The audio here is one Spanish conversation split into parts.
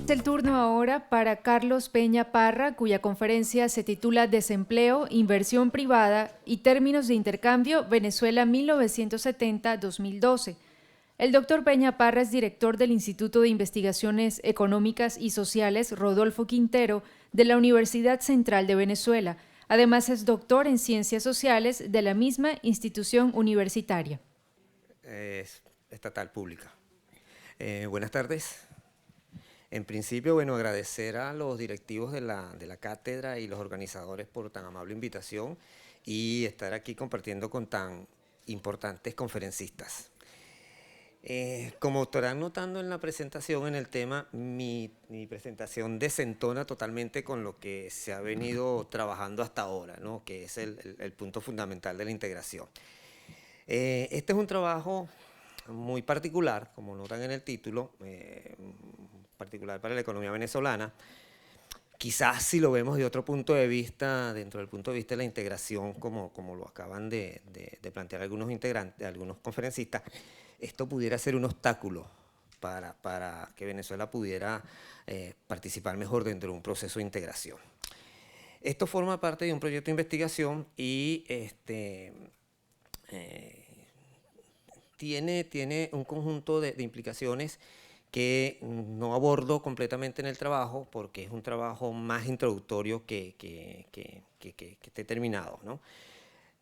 Es el turno ahora para Carlos Peña Parra, cuya conferencia se titula Desempleo, Inversión Privada y Términos de Intercambio Venezuela 1970-2012. El doctor Peña Parra es director del Instituto de Investigaciones Económicas y Sociales Rodolfo Quintero de la Universidad Central de Venezuela. Además es doctor en Ciencias Sociales de la misma institución universitaria. Estatal pública. Buenas tardes. En principio, bueno, agradecer a los directivos de la cátedra y los organizadores por tan amable invitación y estar aquí compartiendo con tan importantes conferencistas. Como estarán notando en la presentación, en el tema, mi presentación desentona totalmente con lo que se ha venido trabajando hasta ahora, ¿no? Que es el punto fundamental de la integración. Este es un trabajo muy particular, como notan en el título, particular para la economía venezolana. Quizás si lo vemos de otro punto de vista, dentro del punto de vista de la integración, como lo acaban de plantear algunos integrantes, algunos conferencistas, esto pudiera ser un obstáculo para que Venezuela pudiera participar mejor dentro de un proceso de integración. Esto forma parte de un proyecto de investigación y tiene un conjunto de implicaciones que no abordo completamente en el trabajo porque es un trabajo más introductorio que esté terminado, ¿no?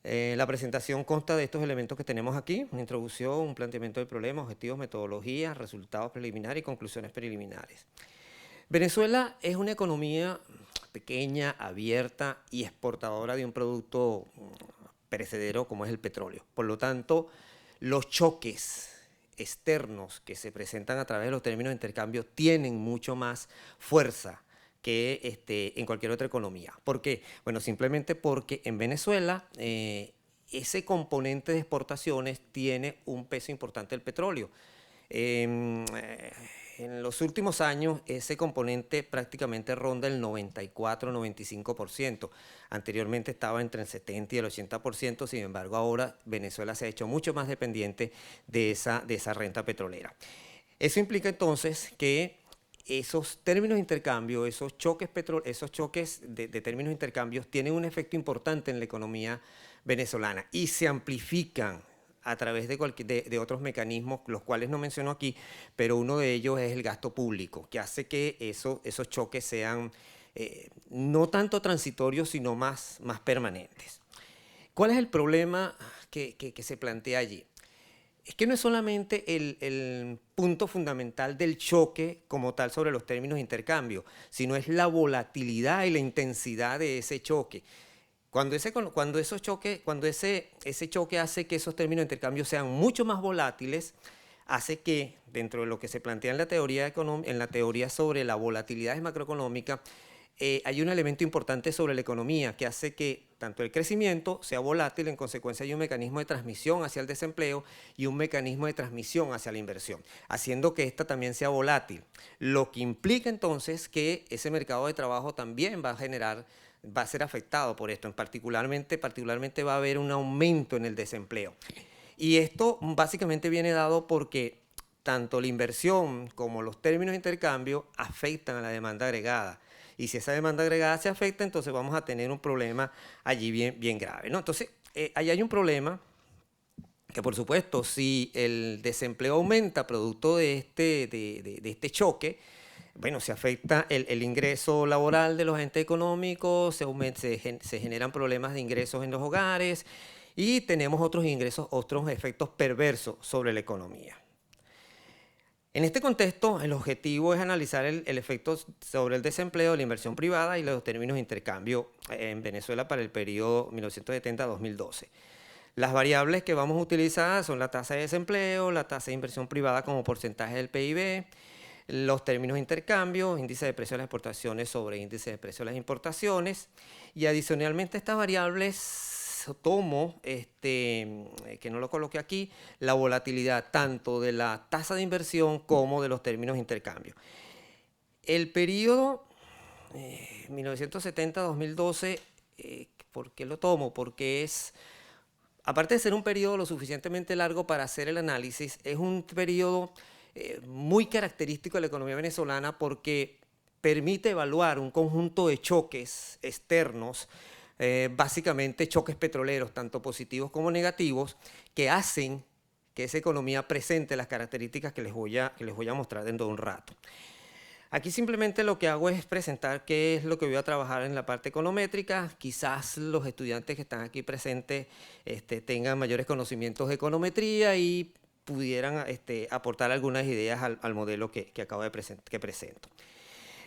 La presentación consta de estos elementos que tenemos aquí: una introducción, un planteamiento del problema, objetivos, metodologías, resultados preliminares y conclusiones preliminares. Venezuela es una economía pequeña, abierta y exportadora de un producto perecedero como es el petróleo. Por lo tanto, los choques externos que se presentan a través de los términos de intercambio tienen mucho más fuerza que en cualquier otra economía. ¿Por qué? Bueno, simplemente porque en Venezuela ese componente de exportaciones tiene un peso importante del petróleo. En los últimos años ese componente prácticamente ronda el 94-95%. Anteriormente estaba entre el 70 y el 80%, sin embargo ahora Venezuela se ha hecho mucho más dependiente de esa renta petrolera. Eso implica entonces que esos términos de intercambio, esos choques de términos de intercambio tienen un efecto importante en la economía venezolana y se amplifican a través de otros mecanismos, los cuales no menciono aquí, pero uno de ellos es el gasto público, que hace que esos choques sean no tanto transitorios, sino más permanentes. ¿Cuál es el problema que se plantea allí? Es que no es solamente el punto fundamental del choque como tal sobre los términos de intercambio, sino es la volatilidad y la intensidad de ese choque. Cuando ese choque hace que esos términos de intercambio sean mucho más volátiles, hace que, dentro de lo que se plantea en la teoría sobre la volatilidad macroeconómica, hay un elemento importante sobre la economía que hace que tanto el crecimiento sea volátil, en consecuencia hay un mecanismo de transmisión hacia el desempleo y un mecanismo de transmisión hacia la inversión, haciendo que esta también sea volátil, lo que implica entonces que ese mercado de trabajo también va a ser afectado por esto. Particularmente va a haber un aumento en el desempleo. Y esto básicamente viene dado porque tanto la inversión como los términos de intercambio afectan a la demanda agregada. Y si esa demanda agregada se afecta, entonces vamos a tener un problema allí bien grave, ¿no? Entonces, ahí hay un problema que, por supuesto, si el desempleo aumenta producto de este choque, bueno, se afecta el ingreso laboral de los agentes económicos, se generan problemas de ingresos en los hogares y tenemos otros efectos perversos sobre la economía. En este contexto, el objetivo es analizar el efecto sobre el desempleo, la inversión privada y los términos de intercambio en Venezuela para el periodo 1970-2012. Las variables que vamos a utilizar son la tasa de desempleo, la tasa de inversión privada como porcentaje del PIB, los términos de intercambio, índice de precio de las exportaciones sobre índice de precio de las importaciones, y adicionalmente a estas variables tomo, que no lo coloqué aquí, la volatilidad tanto de la tasa de inversión como de los términos de intercambio. El periodo 1970-2012, ¿por qué lo tomo? Porque aparte de ser un periodo lo suficientemente largo para hacer el análisis, es un periodo muy característico de la economía venezolana porque permite evaluar un conjunto de choques externos, básicamente choques petroleros, tanto positivos como negativos, que hacen que esa economía presente las características que les voy a mostrar dentro de un rato. Aquí simplemente lo que hago es presentar qué es lo que voy a trabajar en la parte econométrica. Quizás los estudiantes que están aquí presentes tengan mayores conocimientos de econometría y pudieran aportar algunas ideas al modelo que acabo de que presento.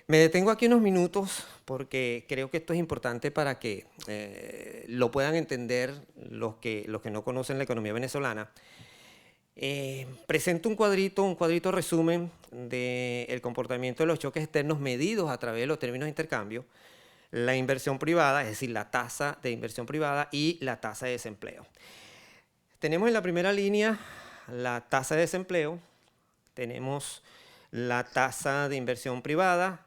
Me detengo aquí unos minutos porque creo que esto es importante para que lo puedan entender los que no conocen la economía venezolana. Presento un cuadrito resumen del comportamiento de los choques externos medidos a través de los términos de intercambio, la inversión privada, es decir, la tasa de inversión privada y la tasa de desempleo. Tenemos en la primera línea la tasa de desempleo, tenemos la tasa de inversión privada,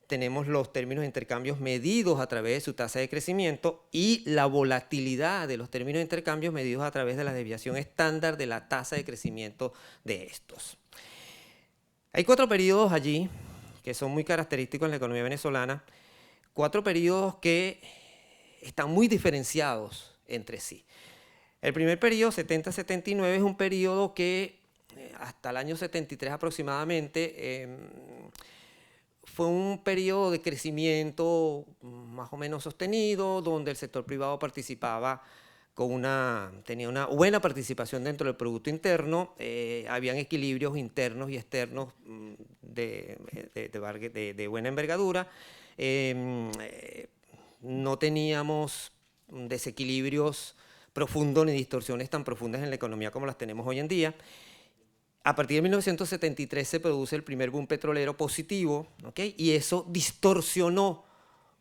tenemos los términos de intercambios medidos a través de su tasa de crecimiento y la volatilidad de los términos de intercambios medidos a través de la desviación estándar de la tasa de crecimiento de estos. Hay 4 periodos allí que son muy característicos en la economía venezolana, 4 periodos que están muy diferenciados entre sí. El primer periodo, 70-79, es un periodo que hasta el año 73 aproximadamente fue un periodo de crecimiento más o menos sostenido, donde el sector privado participaba tenía una buena participación dentro del Producto Interno, habían equilibrios internos y externos de buena envergadura, no teníamos desequilibrios profundos ni distorsiones tan profundas en la economía como las tenemos hoy en día. A partir de 1973 se produce el primer boom petrolero positivo, ¿okay? Y eso distorsionó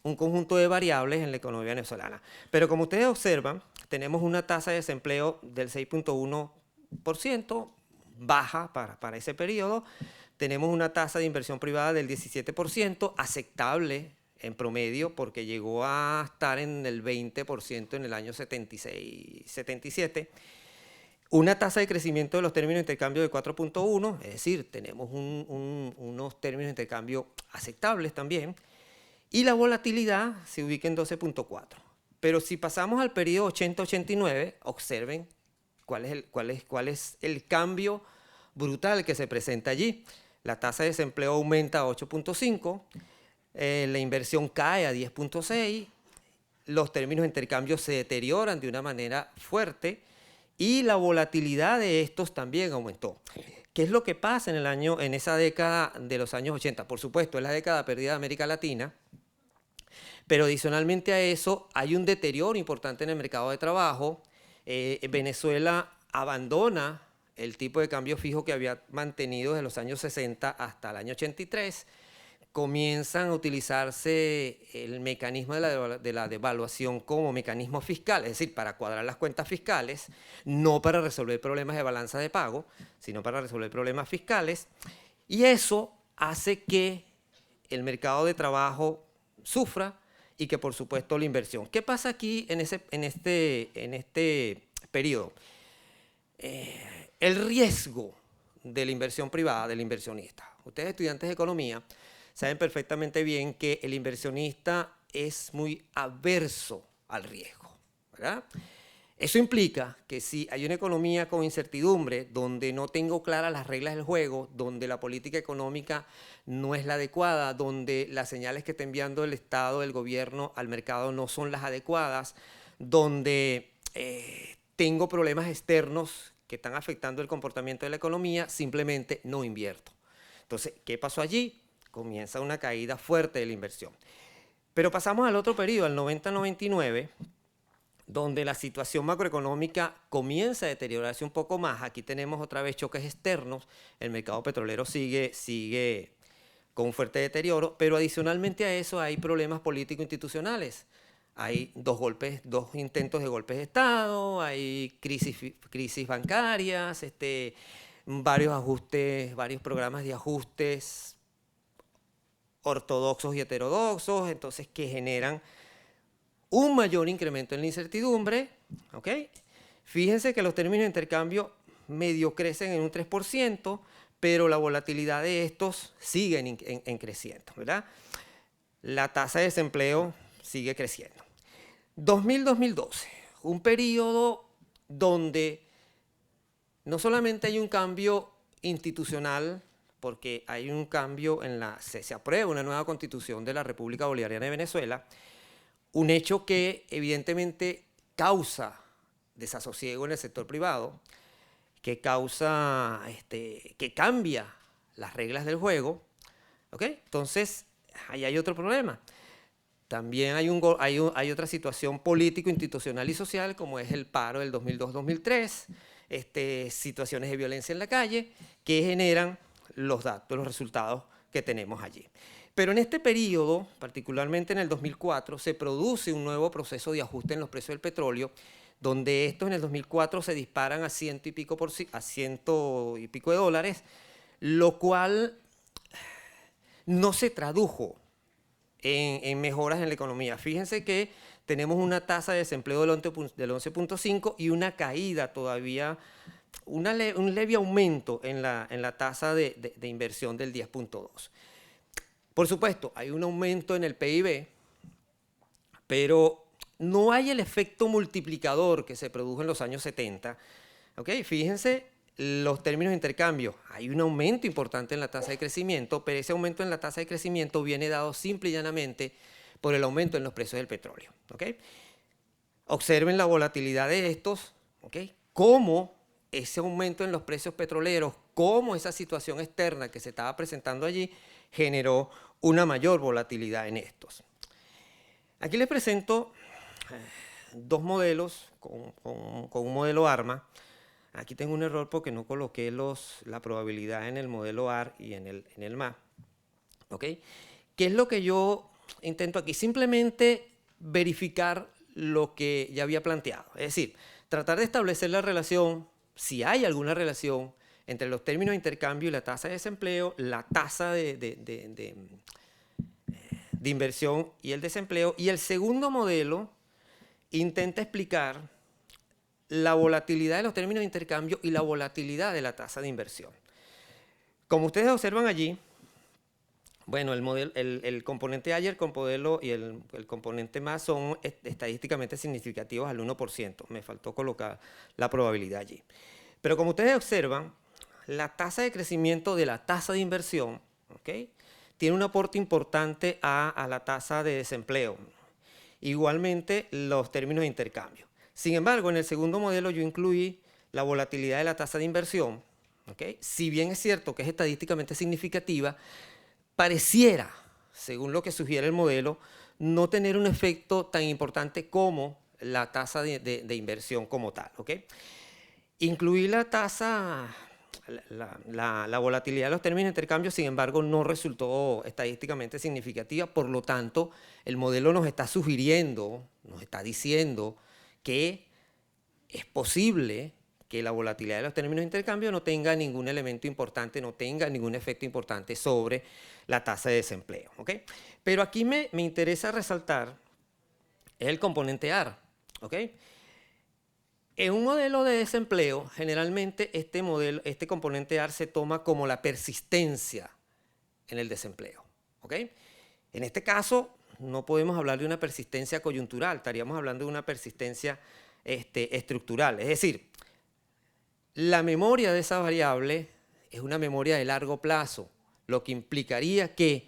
un conjunto de variables en la economía venezolana. Pero como ustedes observan, tenemos una tasa de desempleo del 6.1%, baja para ese periodo. Tenemos una tasa de inversión privada del 17%, aceptable en promedio, porque llegó a estar en el 20% en el año 76-77. Una tasa de crecimiento de los términos de intercambio de 4.1, es decir, tenemos unos términos de intercambio aceptables también, y la volatilidad se ubica en 12.4. Pero si pasamos al periodo 80-89, observen cuál es el cambio brutal que se presenta allí. La tasa de desempleo aumenta a 8.5, la inversión cae a 10.6, los términos de intercambio se deterioran de una manera fuerte, y la volatilidad de estos también aumentó. ¿Qué es lo que pasa en esa década de los años 80? Por supuesto, es la década perdida de América Latina, pero adicionalmente a eso hay un deterioro importante en el mercado de trabajo. Venezuela abandona el tipo de cambio fijo que había mantenido desde los años 60 hasta el año 83. Comienzan a utilizarse el mecanismo de la devaluación como mecanismo fiscal, es decir, para cuadrar las cuentas fiscales, no para resolver problemas de balanza de pago, sino para resolver problemas fiscales, y eso hace que el mercado de trabajo sufra y que, por supuesto, la inversión. ¿Qué pasa aquí en este periodo? El riesgo de la inversión privada, del inversionista. Ustedes, estudiantes de economía, saben perfectamente bien que el inversionista es muy averso al riesgo, ¿verdad? Eso implica que si hay una economía con incertidumbre, donde no tengo claras las reglas del juego, donde la política económica no es la adecuada, donde las señales que está enviando el Estado, el gobierno al mercado no son las adecuadas, donde tengo problemas externos que están afectando el comportamiento de la economía, simplemente no invierto. Entonces, ¿qué pasó allí? Comienza una caída fuerte de la inversión. Pero pasamos al otro periodo, al 90-99, donde la situación macroeconómica comienza a deteriorarse un poco más. Aquí tenemos otra vez choques externos, el mercado petrolero sigue con un fuerte deterioro, pero adicionalmente a eso hay problemas político-institucionales. Hay dos intentos de golpes de Estado, hay crisis bancarias, varios programas de ajustes ortodoxos y heterodoxos, entonces que generan un mayor incremento en la incertidumbre, ¿ok? Fíjense que los términos de intercambio medio crecen en un 3%, pero la volatilidad de estos sigue en creciendo, ¿verdad? La tasa de desempleo sigue creciendo. 2000-2012, un periodo donde no solamente hay un cambio institucional, porque hay un cambio se aprueba una nueva constitución de la República Bolivariana de Venezuela, un hecho que evidentemente causa desasosiego en el sector privado, que cambia las reglas del juego, ¿ok? Entonces, ahí hay otro problema. También hay otra situación político, institucional y social, como es el paro del 2002-2003, situaciones de violencia en la calle, que generan los resultados que tenemos allí. Pero en este periodo, particularmente en el 2004, se produce un nuevo proceso de ajuste en los precios del petróleo, donde estos en el 2004 se disparan a ciento y pico de dólares, lo cual no se tradujo en mejoras en la economía. Fíjense que tenemos una tasa de desempleo del 11.5 y una caída todavía, un leve aumento en la tasa de inversión del 10.2. Por supuesto, hay un aumento en el PIB, pero no hay el efecto multiplicador que se produjo en los años 70. ¿Okay? Fíjense los términos de intercambio. Hay un aumento importante en la tasa de crecimiento, pero ese aumento en la tasa de crecimiento viene dado simple y llanamente por el aumento en los precios del petróleo. ¿Okay? Observen la volatilidad de estos, ¿okay? Cómo ese aumento en los precios petroleros, cómo esa situación externa que se estaba presentando allí generó una mayor volatilidad en estos. Aquí les presento dos modelos con un modelo ARMA. Aquí tengo un error porque no coloqué la probabilidad en el modelo AR y en el MA. ¿Okay? ¿Qué es lo que yo intento aquí? Simplemente verificar lo que ya había planteado. Es decir, tratar de establecer la relación, si hay alguna relación, entre los términos de intercambio y la tasa de desempleo, la tasa de inversión y el desempleo. Y el segundo modelo intenta explicar la volatilidad de los términos de intercambio y la volatilidad de la tasa de inversión. Como ustedes observan allí, bueno, el componente A y el componente más son estadísticamente significativos al 1%. Me faltó colocar la probabilidad allí. Pero como ustedes observan, la tasa de crecimiento de la tasa de inversión, ¿okay?, tiene un aporte importante a la tasa de desempleo. Igualmente, los términos de intercambio. Sin embargo, en el segundo modelo yo incluí la volatilidad de la tasa de inversión. ¿Okay? Si bien es cierto que es estadísticamente significativa, pareciera, según lo que sugiere el modelo, no tener un efecto tan importante como la tasa de inversión como tal. ¿Okay? Incluí la tasa, la volatilidad de los términos de intercambio, sin embargo, no resultó estadísticamente significativa. Por lo tanto, el modelo nos está sugiriendo, nos está diciendo que es posible que la volatilidad de los términos de intercambio no tenga ningún elemento importante, no tenga ningún efecto importante sobre la tasa de desempleo. ¿Okay? Pero aquí me interesa resaltar el componente AR. ¿Okay? En un modelo de desempleo, generalmente este componente AR se toma como la persistencia en el desempleo. ¿Okay? En este caso, no podemos hablar de una persistencia coyuntural, estaríamos hablando de una persistencia estructural. Es decir, la memoria de esa variable es una memoria de largo plazo, lo que implicaría que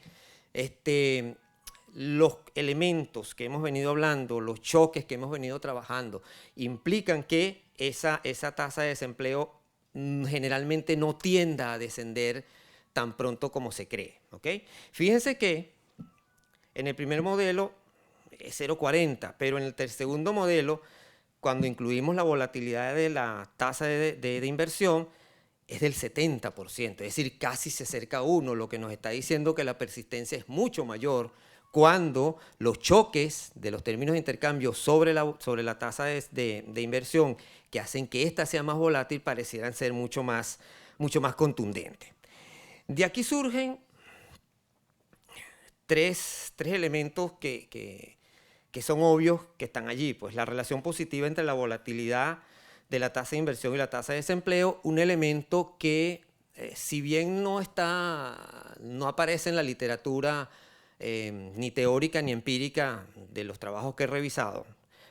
los elementos que hemos venido hablando, los choques que hemos venido trabajando, implican que esa tasa de desempleo generalmente no tienda a descender tan pronto como se cree. ¿Okay? Fíjense que en el primer modelo es 0,40, pero en el segundo modelo, cuando incluimos la volatilidad de la tasa de inversión, es del 70%, es decir, casi se acerca a 1, lo que nos está diciendo que la persistencia es mucho mayor cuando los choques de los términos de intercambio sobre la tasa de inversión que hacen que ésta sea más volátil parecieran ser mucho más contundentes. De aquí surgen tres elementos que son obvios que están allí. Pues la relación positiva entre la volatilidad de la tasa de inversión y la tasa de desempleo, un elemento que si bien no aparece en la literatura ni teórica ni empírica de los trabajos que he revisado,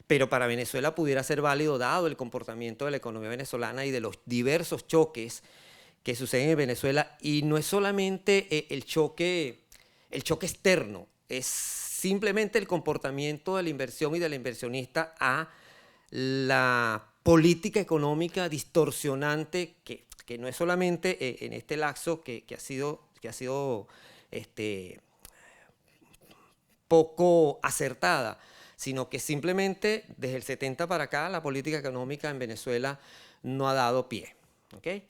pero para Venezuela pudiera ser válido dado el comportamiento de la economía venezolana y de los diversos choques que suceden en Venezuela. Y no es solamente el choque externo, es simplemente el comportamiento de la inversión y de la inversionista a la política económica distorsionante que no es solamente en este lapso que ha sido poco acertada, sino que simplemente desde el 70 para acá la política económica en Venezuela no ha dado pie. ¿Okay?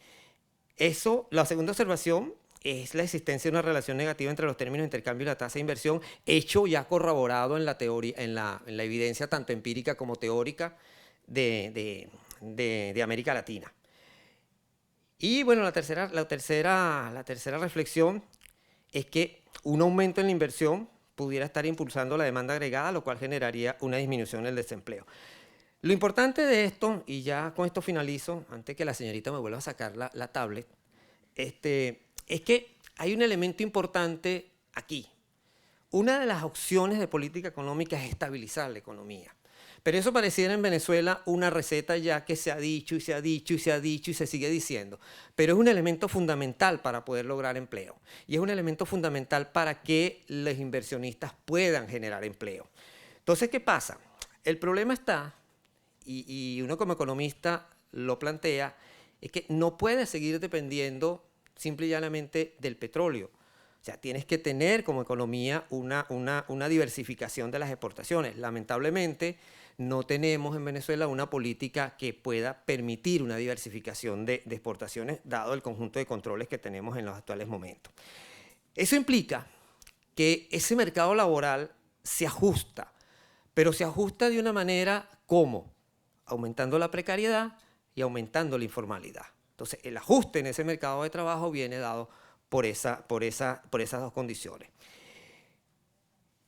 La segunda observación es la existencia de una relación negativa entre los términos de intercambio y la tasa de inversión, hecho ya corroborado en la teoría, en la evidencia tanto empírica como teórica de América Latina. Y bueno, la tercera reflexión es que un aumento en la inversión pudiera estar impulsando la demanda agregada, lo cual generaría una disminución en el desempleo. Lo importante de esto, y ya con esto finalizo, antes que la señorita me vuelva a sacar la tablet, es que hay un elemento importante aquí. Una de las opciones de política económica es estabilizar la economía. Pero eso pareciera en Venezuela una receta ya que se ha dicho y se ha dicho y se ha dicho y se sigue diciendo. Pero es un elemento fundamental para poder lograr empleo. Y es un elemento fundamental para que los inversionistas puedan generar empleo. Entonces, ¿qué pasa? El problema está, y uno como economista lo plantea, es que no puedes seguir dependiendo simple y llanamente del petróleo. O sea, tienes que tener como economía una diversificación de las exportaciones. Lamentablemente, no tenemos en Venezuela una política que pueda permitir una diversificación de exportaciones, dado el conjunto de controles que tenemos en los actuales momentos. Eso implica que ese mercado laboral se ajusta, pero se ajusta de una manera como aumentando la precariedad y aumentando la informalidad. Entonces, el ajuste en ese mercado de trabajo viene dado por esas dos condiciones.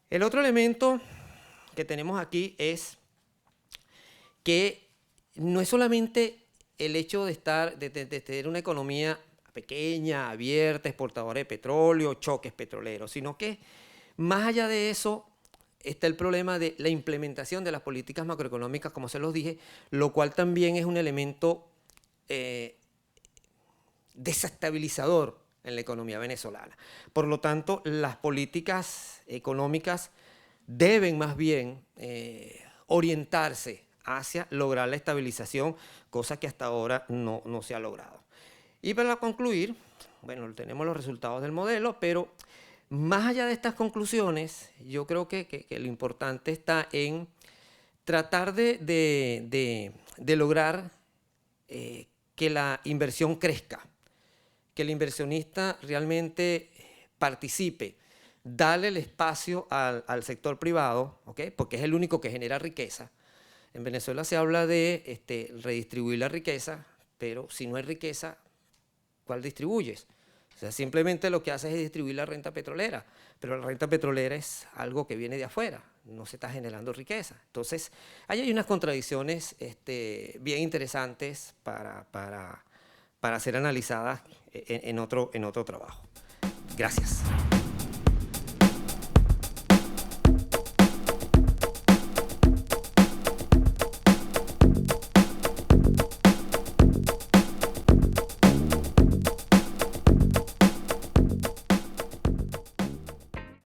El otro elemento que tenemos aquí es que no es solamente el hecho de tener una economía pequeña, abierta, exportadora de petróleo, choques petroleros, sino que más allá de eso está el problema de la implementación de las políticas macroeconómicas, como se los dije, lo cual también es un elemento desestabilizador en la economía venezolana. Por lo tanto, las políticas económicas deben más bien orientarse hacia lograr la estabilización, cosa que hasta ahora no se ha logrado. Y para concluir, bueno, tenemos los resultados del modelo, pero más allá de estas conclusiones, yo creo que lo importante está en tratar de lograr que la inversión crezca, que el inversionista realmente participe, darle el espacio al sector privado, ¿okay? Porque es el único que genera riqueza. En Venezuela se habla de redistribuir la riqueza, pero si no hay riqueza, ¿cuál distribuyes? O sea, simplemente lo que haces es distribuir la renta petrolera, pero la renta petrolera es algo que viene de afuera, no se está generando riqueza. Entonces, ahí hay unas contradicciones bien interesantes para ser analizadas en otro trabajo. Gracias.